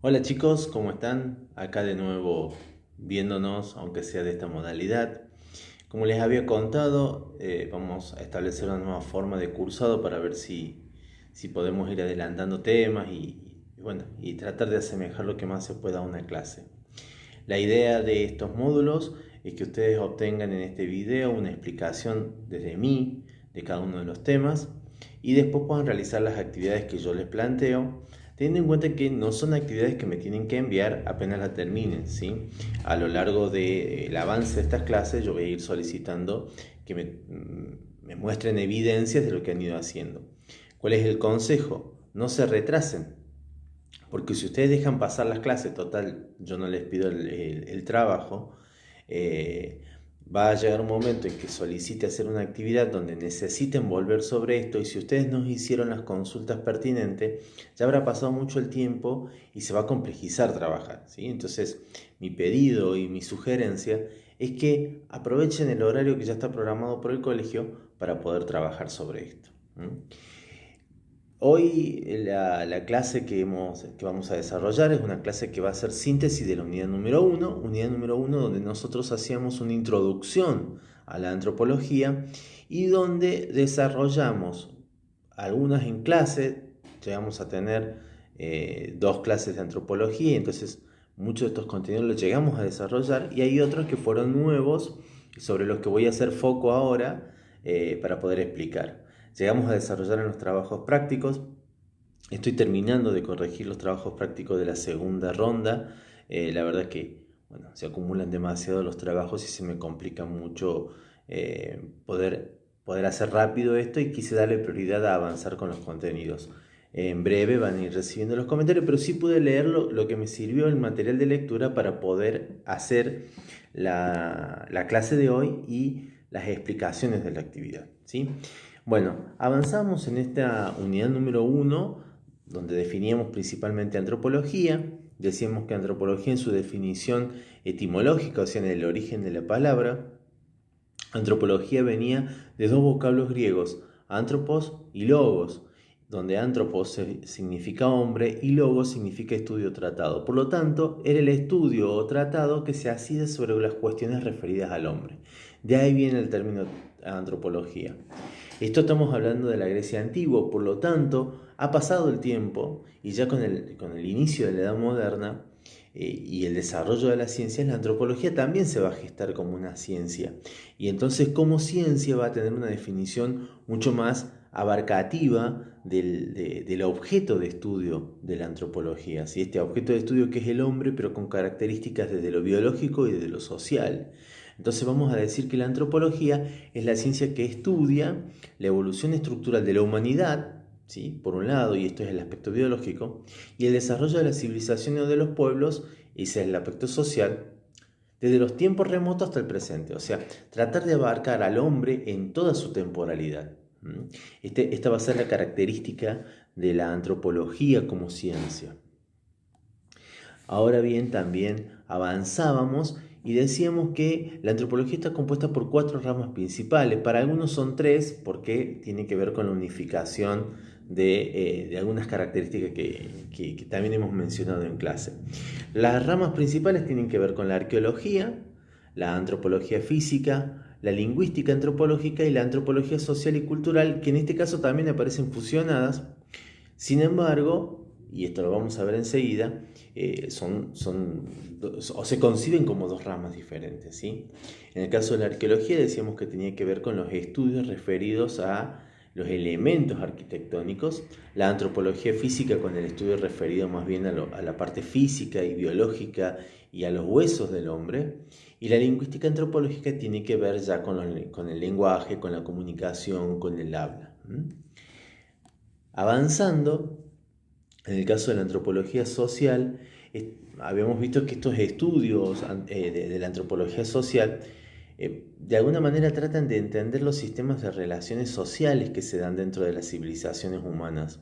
Hola chicos, ¿cómo están? Acá de nuevo viéndonos, aunque sea de esta modalidad. Como les había contado, vamos a establecer una nueva forma de cursado para ver si podemos ir adelantando temas y tratar de asemejar lo que más se pueda a una clase. La idea de estos módulos es que ustedes obtengan en este video una explicación desde mí de cada uno de los temas y después puedan realizar las actividades que yo les planteo, teniendo en cuenta que no son actividades que me tienen que enviar apenas la terminen, ¿sí? A lo largo del avance de estas clases yo voy a ir solicitando que me muestren evidencias de lo que han ido haciendo. ¿Cuál es el consejo? No se retrasen. Porque si ustedes dejan pasar las clases, total, yo no les pido el trabajo, eh, va a llegar un momento en que solicite hacer una actividad donde necesiten volver sobre esto y si ustedes no hicieron las consultas pertinentes, ya habrá pasado mucho el tiempo y se va a complejizar trabajar, ¿sí? Entonces, mi pedido y mi sugerencia es que aprovechen el horario que ya está programado por el colegio para poder trabajar sobre esto. Hoy la clase que vamos a desarrollar es una clase que va a ser síntesis de la unidad número uno donde nosotros hacíamos una introducción a la antropología y donde desarrollamos algunas en clase, llegamos a tener dos clases de antropología, entonces muchos de estos contenidos los llegamos a desarrollar y hay otros que fueron nuevos sobre los que voy a hacer foco ahora para poder explicar. Llegamos a desarrollar en los trabajos prácticos. Estoy terminando de corregir los trabajos prácticos de la segunda ronda. La verdad es que bueno, se acumulan demasiado los trabajos y se me complica mucho poder hacer rápido esto y quise darle prioridad a avanzar con los contenidos. En breve van a ir recibiendo los comentarios, pero sí pude leer lo que me sirvió el material de lectura para poder hacer la clase de hoy y las explicaciones de la actividad, ¿sí? Bueno, avanzamos en esta unidad número uno, donde definíamos principalmente antropología. Decíamos que antropología en su definición etimológica, o sea, en el origen de la palabra, antropología venía de dos vocablos griegos, antropos y logos, donde antropos significa hombre y logos significa estudio o tratado. Por lo tanto, era el estudio o tratado que se hacía sobre las cuestiones referidas al hombre. De ahí viene el término antropología. Esto estamos hablando de la Grecia antigua, por lo tanto, ha pasado el tiempo y ya con el inicio de la Edad Moderna y el desarrollo de las ciencias, la antropología también se va a gestar como una ciencia. Y entonces como ciencia va a tener una definición mucho más abarcativa del objeto de estudio de la antropología. ¿Sí? Este objeto de estudio que es el hombre, pero con características desde lo biológico y desde lo social. Entonces vamos a decir que la antropología es la ciencia que estudia la evolución estructural de la humanidad, ¿sí? Por un lado, y esto es el aspecto biológico, y el desarrollo de la civilización o de los pueblos, y ese es el aspecto social, desde los tiempos remotos hasta el presente. O sea, tratar de abarcar al hombre en toda su temporalidad. Esta va a ser la característica de la antropología como ciencia. Ahora bien, también avanzábamos y decíamos que la antropología está compuesta por cuatro ramas principales. Para algunos son tres porque tiene que ver con la unificación de algunas características que también hemos mencionado en clase. Las ramas principales tienen que ver con la arqueología, la antropología física, la lingüística antropológica y la antropología social y cultural, que en este caso también aparecen fusionadas. Sin embargo, y esto lo vamos a ver enseguida, o se conciben como dos ramas diferentes, ¿sí? En el caso de la arqueología decíamos que tenía que ver con los estudios referidos a los elementos arquitectónicos, la antropología física con el estudio referido más bien a la parte física y biológica y a los huesos del hombre, y la lingüística antropológica tiene que ver ya con el lenguaje, con la comunicación, con el habla. Avanzando, en el caso de la antropología social, habíamos visto que estos estudios de la antropología social de alguna manera tratan de entender los sistemas de relaciones sociales que se dan dentro de las civilizaciones humanas.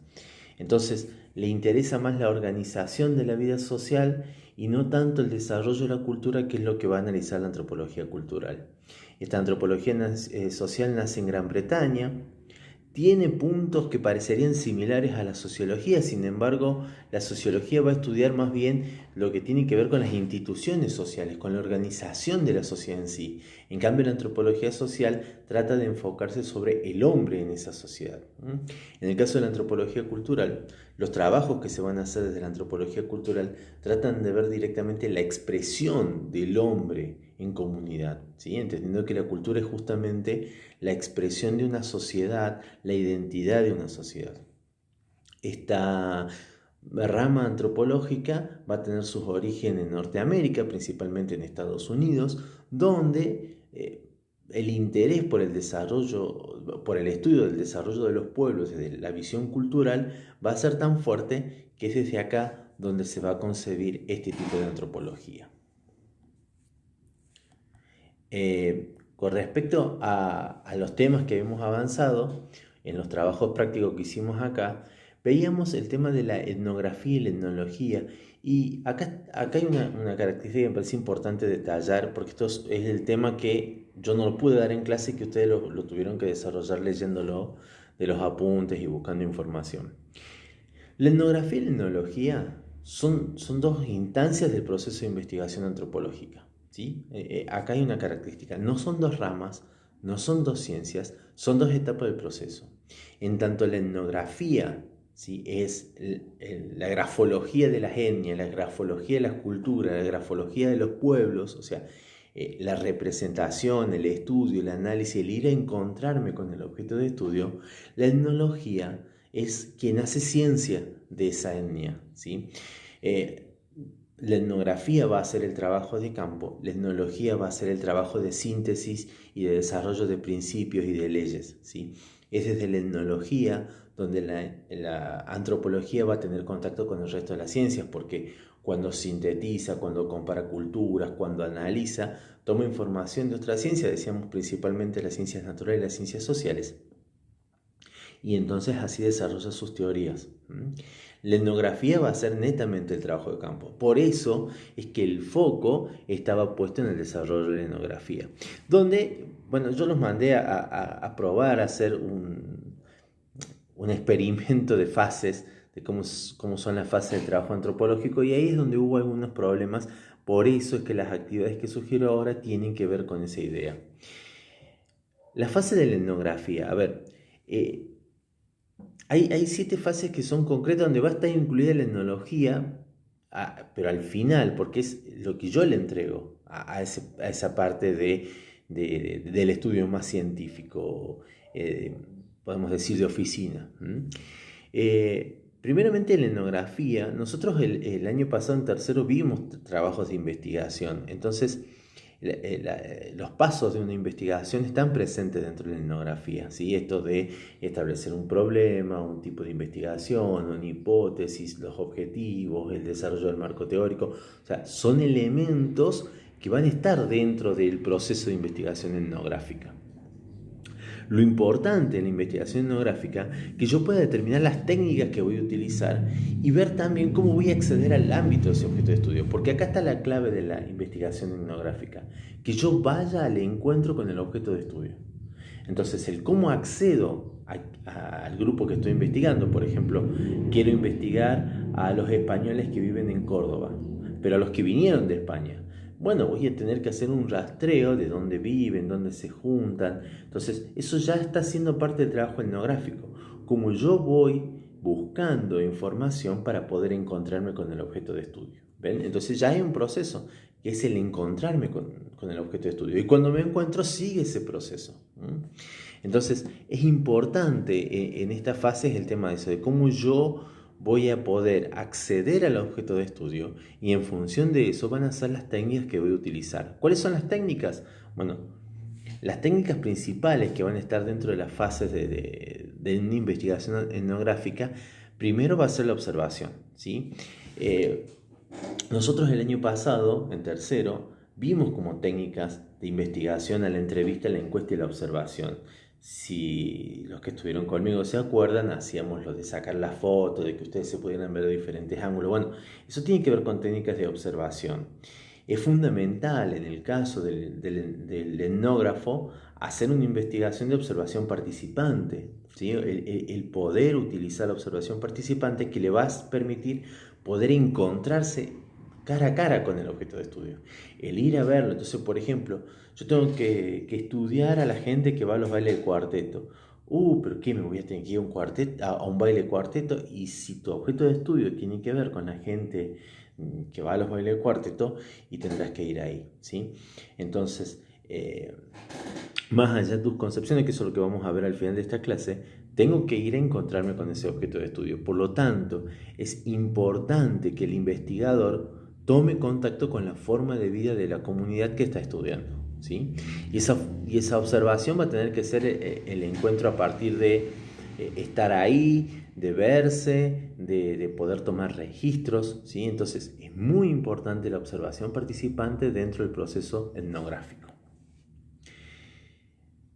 Entonces, le interesa más la organización de la vida social y no tanto el desarrollo de la cultura, que es lo que va a analizar la antropología cultural. Esta antropología social nace en Gran Bretaña, tiene puntos que parecerían similares a la sociología. Sin embargo, la sociología va a estudiar más bien lo que tiene que ver con las instituciones sociales, con la organización de la sociedad en sí. En cambio, la antropología social trata de enfocarse sobre el hombre en esa sociedad. En el caso de la antropología cultural, los trabajos que se van a hacer desde la antropología cultural tratan de ver directamente la expresión del hombre en comunidad, ¿sí? Entendiendo que la cultura es justamente la expresión de una sociedad, la identidad de una sociedad. Esta rama antropológica va a tener sus orígenes en Norteamérica, principalmente en Estados Unidos, donde el interés por el desarrollo, por el estudio del desarrollo de los pueblos desde la visión cultural va a ser tan fuerte que es desde acá donde se va a concebir este tipo de antropología. Con respecto a los temas que hemos avanzado en los trabajos prácticos que hicimos acá, veíamos el tema de la etnografía y la etnología, y acá hay una característica que me parece importante detallar, porque esto es el tema que yo no lo pude dar en clase y que ustedes lo tuvieron que desarrollar leyéndolo de los apuntes y buscando información. La etnografía y la etnología son dos instancias del proceso de investigación antropológica, ¿sí? Acá hay una característica, no son dos ramas, no son dos ciencias, son dos etapas del proceso. En tanto la etnografía, ¿sí?, es la grafología de las etnias, la grafología de las culturas, la grafología de los pueblos, o sea, la representación, el estudio, el análisis, el ir a encontrarme con el objeto de estudio. La etnología es quien hace ciencia de esa etnia, ¿sí? La etnografía va a hacer el trabajo de campo, la etnología va a hacer el trabajo de síntesis y de desarrollo de principios y de leyes, ¿sí? Es desde la etnología donde la antropología va a tener contacto con el resto de las ciencias, porque cuando sintetiza, cuando compara culturas, cuando analiza, toma información de otras ciencias, decíamos principalmente las ciencias naturales y las ciencias sociales, y entonces así desarrolla sus teorías. La etnografía va a ser netamente el trabajo de campo. Por eso es que el foco estaba puesto en el desarrollo de la etnografía. Donde, bueno, yo los mandé a probar, a hacer un experimento de fases, de cómo son las fases del trabajo antropológico, y ahí es donde hubo algunos problemas. Por eso es que las actividades que sugiero ahora tienen que ver con esa idea. La fase de la etnografía, a ver, hay 7 fases que son concretas donde va a estar incluida la etnología, pero al final, porque es lo que yo le entrego a esa parte del estudio más científico, podemos decir de oficina. Primeramente en la etnografía, nosotros el año pasado en tercero vimos trabajos de investigación, entonces los pasos de una investigación están presentes dentro de la etnografía, ¿sí? Esto de establecer un problema, un tipo de investigación, una hipótesis, los objetivos, el desarrollo del marco teórico, o sea, son elementos que van a estar dentro del proceso de investigación etnográfica. Lo importante en la investigación etnográfica es que yo pueda determinar las técnicas que voy a utilizar y ver también cómo voy a acceder al ámbito de ese objeto de estudio, porque acá está la clave de la investigación etnográfica, que yo vaya al encuentro con el objeto de estudio. Entonces, el cómo accedo al grupo que estoy investigando, por ejemplo, quiero investigar a los españoles que viven en Córdoba, pero a los que vinieron de España. Bueno, voy a tener que hacer un rastreo de dónde viven, dónde se juntan. Entonces, eso ya está siendo parte del trabajo etnográfico. Como yo voy buscando información para poder encontrarme con el objeto de estudio. ¿Ven? Entonces ya hay un proceso, que es el encontrarme con el objeto de estudio. Y cuando me encuentro, sigue ese proceso. Entonces, es importante en esta fase es el tema de eso, de cómo yo voy a poder acceder al objeto de estudio, y en función de eso van a ser las técnicas que voy a utilizar. ¿Cuáles son las técnicas? Bueno, las técnicas principales que van a estar dentro de las fases de una investigación etnográfica, primero va a ser la observación, ¿sí? Nosotros el año pasado, en tercero, vimos como técnicas de investigación a la entrevista, la encuesta y la observación. Si los que estuvieron conmigo se acuerdan, hacíamos lo de sacar la foto, de que ustedes se pudieran ver de diferentes ángulos. Bueno, eso tiene que ver con técnicas de observación. Es fundamental en el caso del etnógrafo hacer una investigación de observación participante. ¿sí? El poder utilizar la observación participante que le va a permitir poder encontrarse cara a cara con el objeto de estudio, el ir a verlo. Entonces, por ejemplo, yo tengo que estudiar a la gente que va a los bailes de cuarteto. Pero ¿qué? Me voy a tener que ir a un, a un baile de cuarteto. Y si tu objeto de estudio tiene que ver con la gente que va a los bailes de cuarteto, y tendrás que ir ahí, ¿sí? Entonces, más allá de tus concepciones, que eso es lo que vamos a ver al final de esta clase, tengo que ir a encontrarme con ese objeto de estudio. Por lo tanto, es importante que el investigador tome contacto con la forma de vida de la comunidad que está estudiando, ¿sí? Y esa observación va a tener que ser el encuentro a partir de estar ahí, de verse, de poder tomar registros, ¿sí? Entonces, es muy importante la observación participante dentro del proceso etnográfico.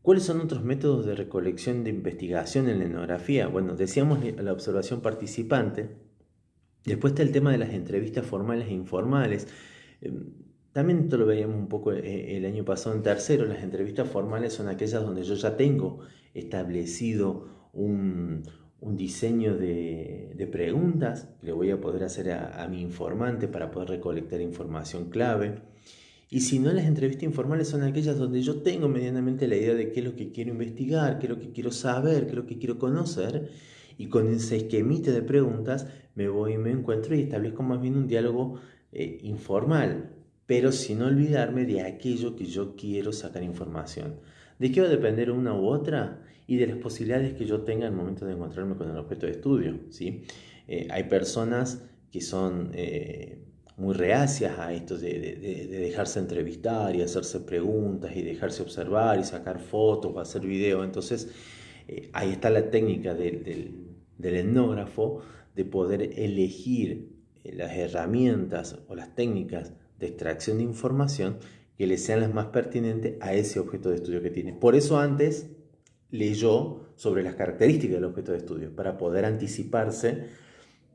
¿Cuáles son otros métodos de recolección de investigación en la etnografía? Bueno, decíamos la observación participante. Después está el tema de las entrevistas formales e informales. También esto lo veíamos un poco el año pasado en tercero. Las entrevistas formales son aquellas donde yo ya tengo establecido un diseño de preguntas que le voy a poder hacer a mi informante para poder recolectar información clave. Y si no, las entrevistas informales son aquellas donde yo tengo medianamente la idea de qué es lo que quiero investigar, qué es lo que quiero saber, qué es lo que quiero conocer, y con ese esquemita de preguntas me voy y me encuentro y establezco más bien un diálogo informal, pero sin olvidarme de aquello que yo quiero sacar información. ¿De qué va a depender una u otra? Y de las posibilidades que yo tenga al momento de encontrarme con el objeto de estudio, ¿sí? Hay personas que son muy reacias a esto de dejarse entrevistar y hacerse preguntas y dejarse observar y sacar fotos o hacer video. Entonces, ahí está la técnica del etnógrafo de poder elegir las herramientas o las técnicas de extracción de información que le sean las más pertinentes a ese objeto de estudio que tiene. Por eso antes leyó sobre las características del objeto de estudio, para poder anticiparse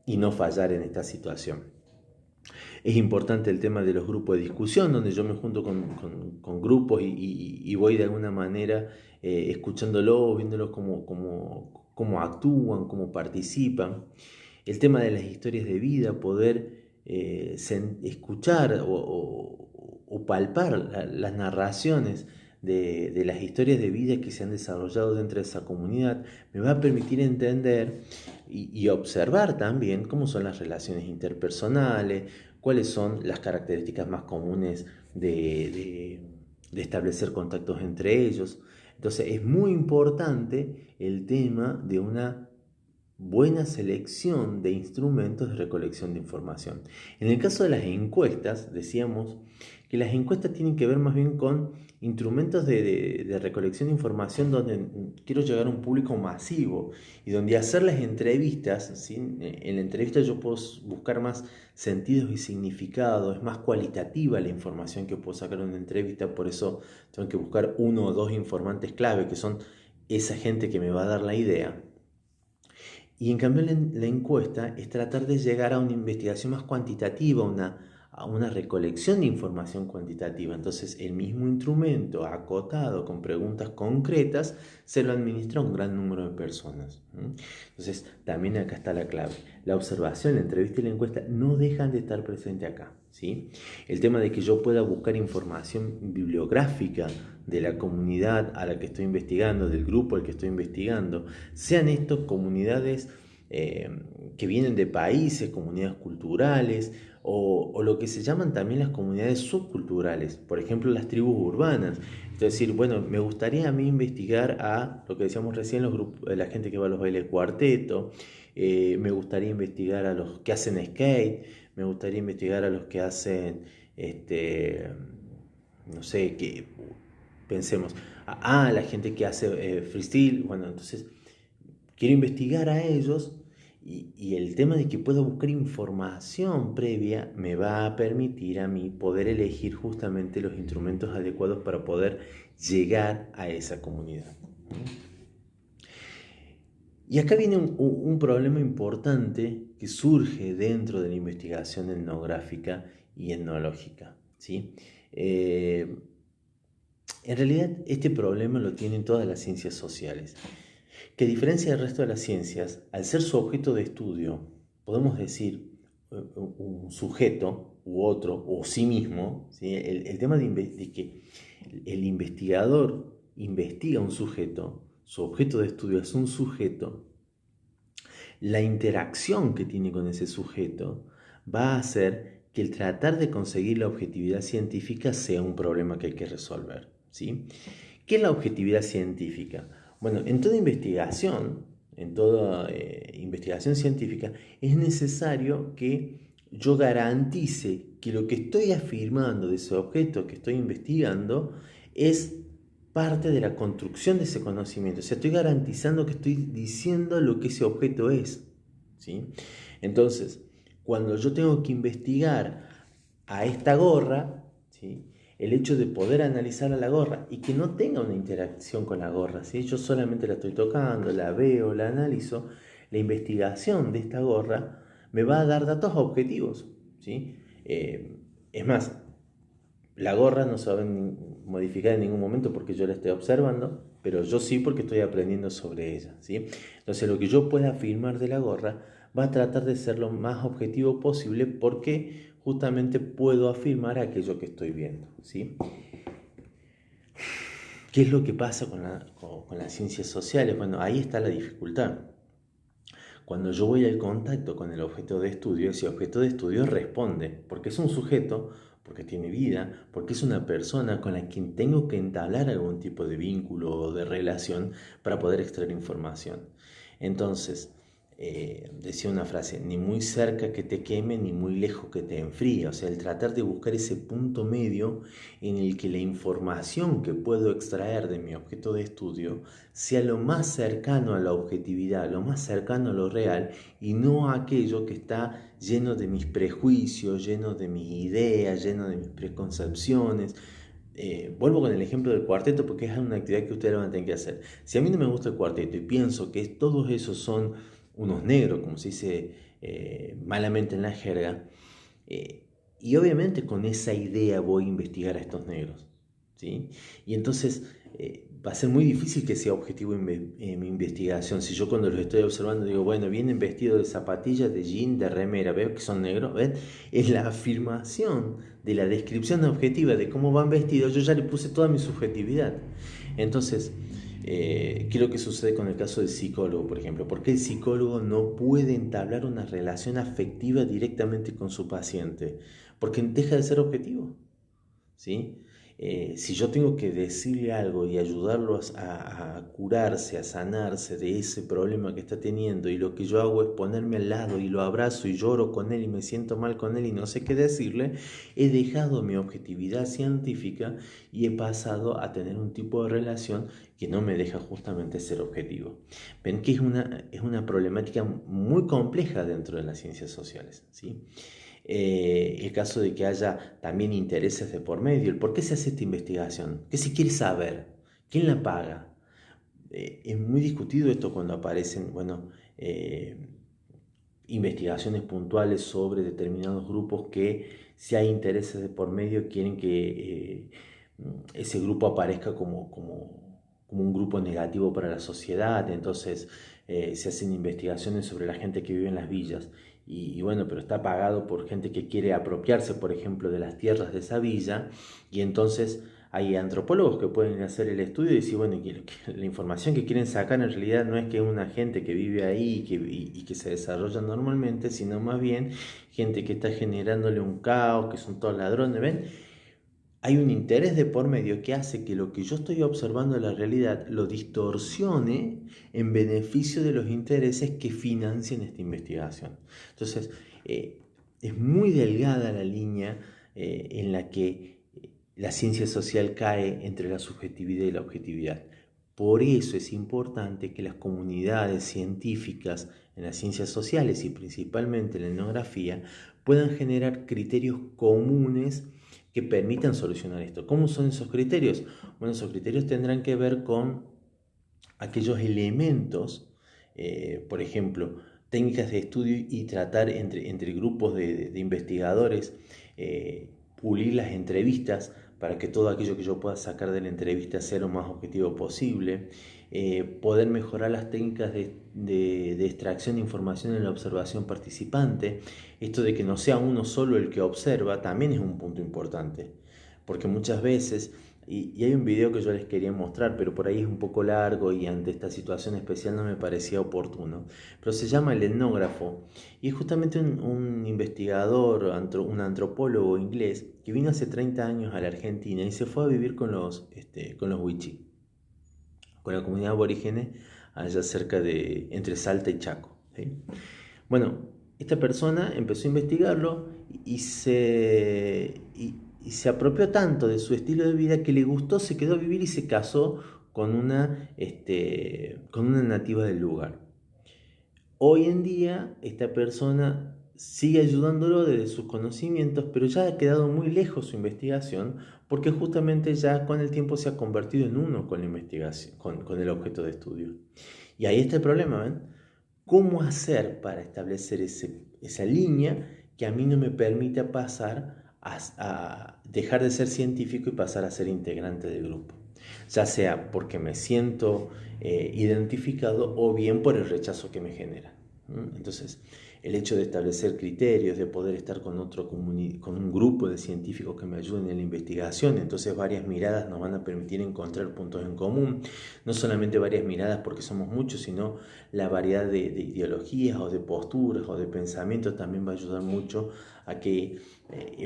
y no fallar en esta situación. Es importante el tema de los grupos de discusión, donde yo me junto con grupos y voy de alguna manera escuchándolos, viéndolos cómo actúan, cómo participan. El tema de las historias de vida, poder escuchar o palpar las narraciones de las historias de vida que se han desarrollado dentro de esa comunidad, me va a permitir entender y observar también cómo son las relaciones interpersonales, cuáles son las características más comunes de establecer contactos entre ellos. Entonces es muy importante el tema de una buena selección de instrumentos de recolección de información. En el caso de las encuestas, decíamos que las encuestas tienen que ver más bien con instrumentos de recolección de información donde quiero llegar a un público masivo y donde hacer las entrevistas, ¿sí? En la entrevista yo puedo buscar más sentidos y significados, es más cualitativa la información que puedo sacar en una entrevista, por eso tengo que buscar uno o dos informantes clave que son esa gente que me va a dar la idea. Y en cambio la encuesta es tratar de llegar a una investigación más cuantitativa, a una recolección de información cuantitativa. Entonces el mismo instrumento acotado con preguntas concretas se lo administra a un gran número de personas. Entonces también acá está la clave. La observación, la entrevista y la encuesta no dejan de estar presentes acá, ¿sí? El tema de que yo pueda buscar información bibliográfica de la comunidad a la que estoy investigando, del grupo al que estoy investigando, sean estos comunidades que vienen de países, comunidades culturales, o lo que se llaman también las comunidades subculturales, por ejemplo las tribus urbanas. Es decir, bueno, me gustaría a mí investigar a lo que decíamos recién, los grupos, la gente que va a los bailes cuarteto, me gustaría investigar a los que hacen skate, me gustaría investigar a los que hacen, no sé, que pensemos, la gente que hace freestyle. Bueno, entonces quiero investigar a ellos y el tema de que pueda buscar información previa me va a permitir a mí poder elegir justamente los instrumentos adecuados para poder llegar a esa comunidad. Y acá viene un problema importante que surge dentro de la investigación etnográfica y etnológica, ¿sí? En realidad este problema lo tienen todas las ciencias sociales. Que a diferencia del resto de las ciencias, al ser su objeto de estudio, podemos decir un sujeto u otro, o sí mismo, ¿sí? El tema de que el investigador investiga un sujeto, su objeto de estudio es un sujeto, la interacción que tiene con ese sujeto va a hacer que el tratar de conseguir la objetividad científica sea un problema que hay que resolver, ¿sí? ¿Qué es la objetividad científica? Bueno, en toda investigación, investigación científica, es necesario que yo garantice que lo que estoy afirmando de ese objeto que estoy investigando es parte de la construcción de ese conocimiento. O sea, estoy garantizando que estoy diciendo lo que ese objeto es, ¿sí? Entonces, cuando yo tengo que investigar a esta gorra, ¿sí? El hecho de poder analizar a la gorra y que no tenga una interacción con la gorra, ¿sí? Yo solamente la estoy tocando, la veo, la analizo, la investigación de esta gorra me va a dar datos objetivos, ¿sí? Es más, la gorra no se va a modificar en ningún momento porque yo la estoy observando, pero yo sí porque estoy aprendiendo sobre ella, ¿sí? Entonces lo que yo pueda afirmar de la gorra va a tratar de ser lo más objetivo posible porque justamente puedo afirmar aquello que estoy viendo, ¿sí? ¿Qué es lo que pasa con las ciencias sociales? Bueno, ahí está la dificultad. Cuando yo voy al contacto con el objeto de estudio, ese objeto de estudio responde, porque es un sujeto, porque tiene vida, porque es una persona con la quien tengo que entablar algún tipo de vínculo o de relación para poder extraer información. Entonces, decía una frase, ni muy cerca que te queme, ni muy lejos que te enfríe. O sea, el tratar de buscar ese punto medio en el que la información que puedo extraer de mi objeto de estudio sea lo más cercano a la objetividad, lo más cercano a lo real y no a aquello que está lleno de mis prejuicios, lleno de mis ideas, lleno de mis preconcepciones. Vuelvo con el ejemplo del cuarteto porque es una actividad que ustedes van a tener que hacer. Si a mí no me gusta el cuarteto y pienso que todos esos son unos negros, como se dice malamente en la jerga, y obviamente con esa idea voy a investigar a estos negros, ¿sí? Y entonces va a ser muy difícil que sea objetivo en mi investigación. Si yo cuando los estoy observando digo, bueno, vienen vestidos de zapatillas, de jean, de remera, veo que son negros, ¿ven? Es la afirmación de la descripción objetiva de cómo van vestidos, yo ya le puse toda mi subjetividad. Entonces, ¿qué es lo que sucede con el caso del psicólogo, por ejemplo? ¿Por qué el psicólogo no puede entablar una relación afectiva directamente con su paciente? Porque deja de ser objetivo, ¿sí? Si yo tengo que decirle algo y ayudarlo a curarse, a sanarse de ese problema que está teniendo y lo que yo hago es ponerme al lado y lo abrazo y lloro con él y me siento mal con él y no sé qué decirle, he dejado mi objetividad científica y he pasado a tener un tipo de relación que no me deja justamente ser objetivo. Ven que es una problemática muy compleja dentro de las ciencias sociales, ¿sí? El caso de que haya también intereses de por medio, el por qué se hace esta investigación, qué se quiere saber, quién la paga. Es muy discutido esto cuando aparecen, bueno, investigaciones puntuales sobre determinados grupos que si hay intereses de por medio quieren que ese grupo aparezca como un grupo negativo para la sociedad, entonces se hacen investigaciones sobre la gente que vive en las villas y bueno, pero está pagado por gente que quiere apropiarse, por ejemplo, de las tierras de esa villa y entonces hay antropólogos que pueden hacer el estudio y decir, bueno, que la información que quieren sacar en realidad no es que una gente que vive ahí y que se desarrolla normalmente, sino más bien gente que está generándole un caos, que son todos ladrones, ¿ven? Hay un interés de por medio que hace que lo que yo estoy observando de la realidad lo distorsione en beneficio de los intereses que financian esta investigación. Entonces, es muy delgada la línea en la que la ciencia social cae entre la subjetividad y la objetividad. Por eso es importante que las comunidades científicas en las ciencias sociales y principalmente en la etnografía puedan generar criterios comunes que permitan solucionar esto. ¿Cómo son esos criterios? Bueno, esos criterios tendrán que ver con aquellos elementos, por ejemplo, técnicas de estudio y tratar entre grupos de investigadores, pulir las entrevistas para que todo aquello que yo pueda sacar de la entrevista sea lo más objetivo posible, poder mejorar las técnicas de extracción de información en la observación participante. Esto de que no sea uno solo el que observa también es un punto importante, porque muchas veces, y hay un video que yo les quería mostrar, pero por ahí es un poco largo y ante esta situación especial no me parecía oportuno, pero se llama El Etnógrafo, y es justamente un investigador, un antropólogo inglés, que vino hace 30 años a la Argentina y se fue a vivir con los Wichí, con la comunidad aborígene allá cerca de entre Salta y Chaco, ¿sí? Bueno, esta persona empezó a investigarlo y se apropió tanto de su estilo de vida que le gustó, se quedó a vivir y se casó con una nativa del lugar. Hoy en día esta persona sigue ayudándolo desde sus conocimientos, pero ya ha quedado muy lejos su investigación porque justamente ya con el tiempo se ha convertido en uno con la investigación, con el objeto de estudio. Y ahí está el problema, ¿ven? ¿Cómo hacer para establecer esa línea que a mí no me permita pasar a dejar de ser científico y pasar a ser integrante del grupo? Ya sea porque me siento identificado o bien por el rechazo que me genera. Entonces, el hecho de establecer criterios, de poder estar con un grupo de científicos que me ayuden en la investigación, entonces varias miradas nos van a permitir encontrar puntos en común, no solamente varias miradas porque somos muchos, sino la variedad de ideologías o de posturas o de pensamientos también va a ayudar mucho a que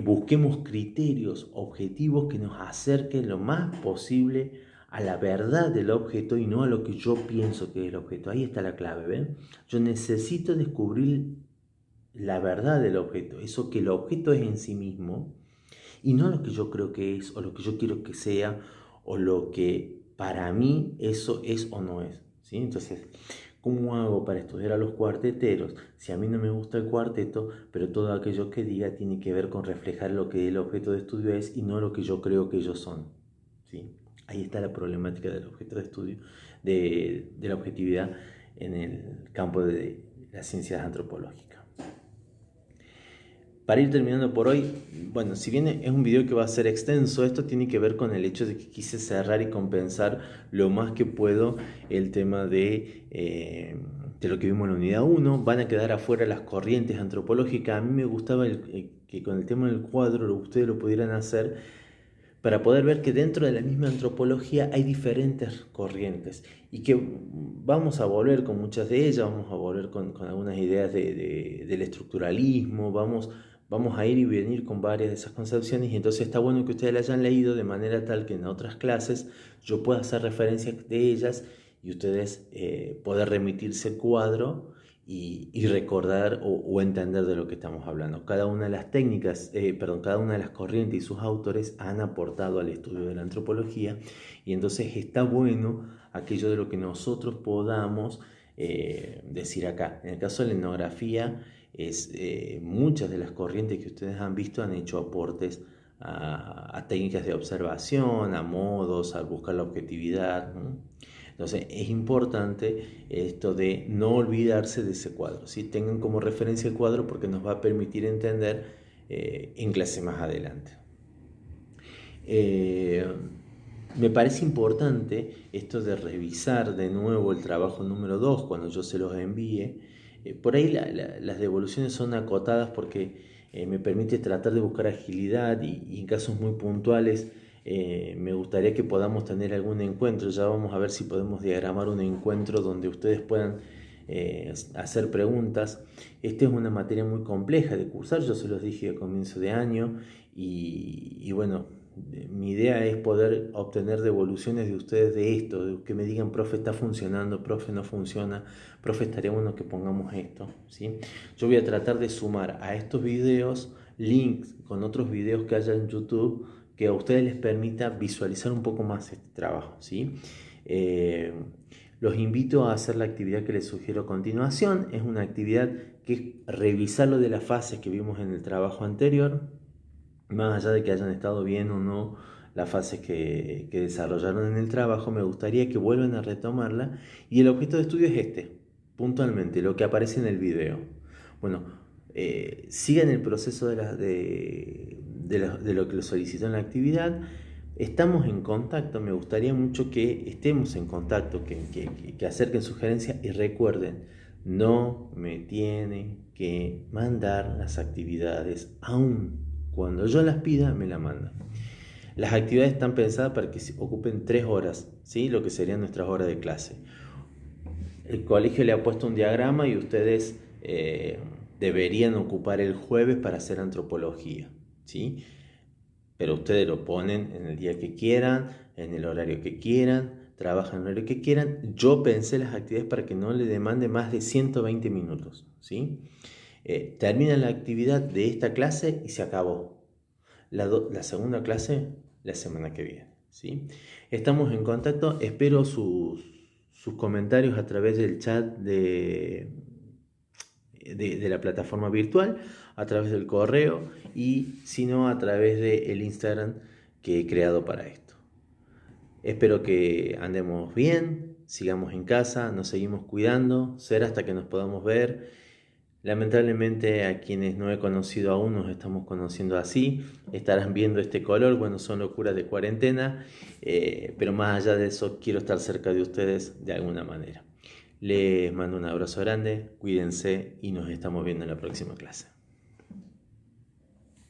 busquemos criterios objetivos que nos acerquen lo más posible a la verdad del objeto y no a lo que yo pienso que es el objeto. Ahí está la clave, ¿ven? Yo necesito descubrir la verdad del objeto, eso que el objeto es en sí mismo y no lo que yo creo que es o lo que yo quiero que sea o lo que para mí eso es o no es, ¿sí? Entonces, ¿cómo hago para estudiar a los cuarteteros si a mí no me gusta el cuarteto, pero todo aquello que diga tiene que ver con reflejar lo que el objeto de estudio es y no lo que yo creo que ellos son, ¿sí? Ahí está la problemática del objeto de estudio, de la objetividad en el campo de las ciencias antropológicas. Para ir terminando por hoy, bueno, si bien es un video que va a ser extenso, esto tiene que ver con el hecho de que quise cerrar y compensar lo más que puedo el tema de lo que vimos en la unidad 1. Van a quedar afuera las corrientes antropológicas. A mí me gustaba que con el tema del cuadro ustedes lo pudieran hacer para poder ver que dentro de la misma antropología hay diferentes corrientes y que vamos a volver con muchas de ellas, vamos a volver con algunas ideas del estructuralismo, vamos a ir y venir con varias de esas concepciones y entonces está bueno que ustedes las hayan leído de manera tal que en otras clases yo pueda hacer referencia de ellas y ustedes poder remitirse el cuadro y recordar o entender de lo que estamos hablando. Cada una de las técnicas, cada una de las corrientes y sus autores han aportado al estudio de la antropología y entonces está bueno aquello de lo que nosotros podamos decir acá. En el caso de la etnografía, muchas de las corrientes que ustedes han visto han hecho aportes a técnicas de observación, a modos, a buscar la objetividad, ¿no? Entonces es importante esto de no olvidarse de ese cuadro, ¿sí? Tengan como referencia el cuadro porque nos va a permitir entender en clase más adelante. Me parece importante esto de revisar de nuevo el trabajo número 2 cuando yo se los envíe. Por ahí las devoluciones son acotadas porque me permite tratar de buscar agilidad y en casos muy puntuales me gustaría que podamos tener algún encuentro. Ya vamos a ver si podemos diagramar un encuentro donde ustedes puedan hacer preguntas. Esta es una materia muy compleja de cursar, yo se los dije a comienzo de año y bueno, mi idea es poder obtener devoluciones de ustedes de esto, de que me digan, profe, está funcionando, profe, no funciona, profe, estaría bueno que pongamos esto, ¿sí? Yo voy a tratar de sumar a estos videos links con otros videos que haya en YouTube que a ustedes les permita visualizar un poco más este trabajo, ¿sí? Los invito a hacer la actividad que les sugiero a continuación. Es una actividad que es revisar lo de las fases que vimos en el trabajo anterior, más allá de que hayan estado bien o no las fases que desarrollaron en el trabajo, me gustaría que vuelvan a retomarla y el objeto de estudio es este, puntualmente, lo que aparece en el video. Bueno, sigan el proceso de lo que les solicitó en la actividad, Estamos en contacto, me gustaría mucho que estemos en contacto, que acerquen sugerencias y recuerden, no me tienen que mandar las actividades, aún cuando yo las pida me las mandan. Las actividades están pensadas para que ocupen 3 horas, ¿sí? Lo que serían nuestras horas de clase. El colegio le ha puesto un diagrama y ustedes deberían ocupar el jueves para hacer antropología, ¿sí? Pero ustedes lo ponen en el día que quieran, en el horario que quieran, trabajan en el horario que quieran. Yo pensé las actividades para que no le demande más de 120 minutos, ¿sí? Termina la actividad de esta clase y se acabó. La segunda clase la semana que viene, ¿sí? Estamos en contacto, espero sus comentarios a través del chat de la plataforma virtual, a través del correo y si no a través del Instagram que he creado para esto. Espero que andemos bien, sigamos en casa, nos seguimos cuidando, será hasta que nos podamos ver. Lamentablemente a quienes no he conocido aún nos estamos conociendo así, estarán viendo este color, bueno, son locuras de cuarentena, pero más allá de eso quiero estar cerca de ustedes de alguna manera. Les mando un abrazo grande, cuídense y nos estamos viendo en la próxima clase.